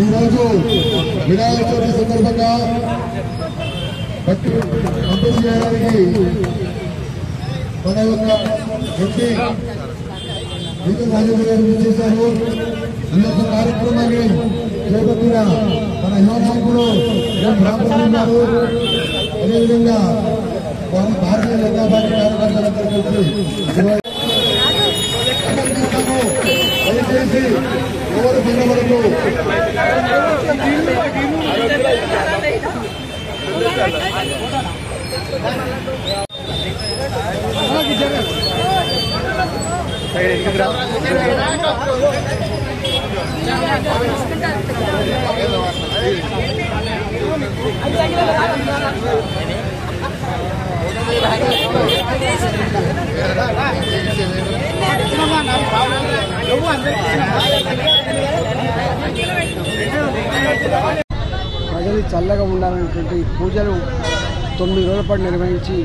ఈరోజు వినాయక చవితి సందర్భంగా పంపిణీ చేయడానికి మన యొక్క ఎంపీ రాజేంద్ర గారు చేశారు. ఈ యొక్క కార్యక్రమాన్ని చేపట్టిన మన యువ నాయకులు బ్రాహ్మణులు గారు, అదేవిధంగా వారి భారతీయ జనతా పార్టీ కార్యకర్తలందరూ కలిసి దయచేసి ఎవరు దిగవరకు ప్రజలు చల్లగా ఉండాలనేటువంటి పూజలు 9 రోజుల పాటు నిర్వహించి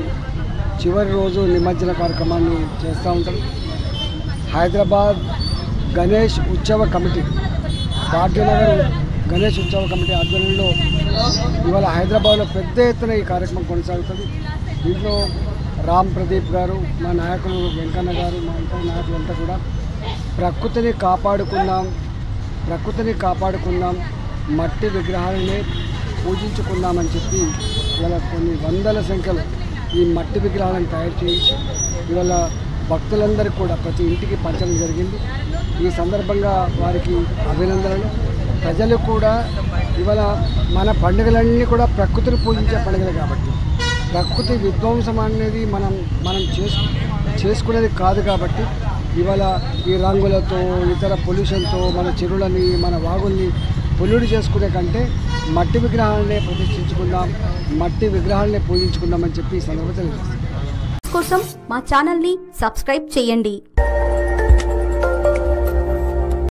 చివరి రోజు నిమజ్జన కార్యక్రమాన్ని చేస్తూ ఉంటారు. హైదరాబాద్ గణేష్ ఉత్సవ కమిటీ, భాగ్యనగర్ గణేష్ ఉత్సవ కమిటీ ఆధ్వర్యంలో ఇవాళ హైదరాబాద్లో పెద్ద ఎత్తున ఈ కార్యక్రమం కొనసాగుతుంది. దీంట్లో రామ్ ప్రదీప్ గారు, మా నాయకులు వెంకన్న గారు, మా ఇతర నాయకులంతా కూడా ప్రకృతిని కాపాడుకుందాం, మట్టి విగ్రహాలనే పూజించుకుందామని చెప్పి ఇవాళ కొన్ని వందల సంఖ్యలో ఈ మట్టి విగ్రహాలను తయారు చేయించి ఇవాళ భక్తులందరికీ కూడా ప్రతి ఇంటికి పంచడం జరిగింది. ఈ సందర్భంగా వారికి అభినందనలు. ప్రజలు కూడా ఇవాళ మన పండుగలన్నీ కూడా ప్రకృతిని పూజించే పండుగలు కాబట్టి ప్రకృతి విధ్వంసం అనేది మనం చేసుకునేది కాదు. కాబట్టి ఇవాళ ఈ రంగులతో ఇతర పొల్యూషన్తో మన చెరువులని మన వాగుల్ని పొల్యూట్ చేసుకునే కంటే మట్టి విగ్రహాలనే ప్రతిష్ఠించుకుందాం, మట్టి విగ్రహాలనే పూజించుకుందామని చెప్పి ఈ సందర్భంగా తెలియజేస్తాం. కోసం మా ఛానల్ని సబ్స్క్రైబ్ చేయండి.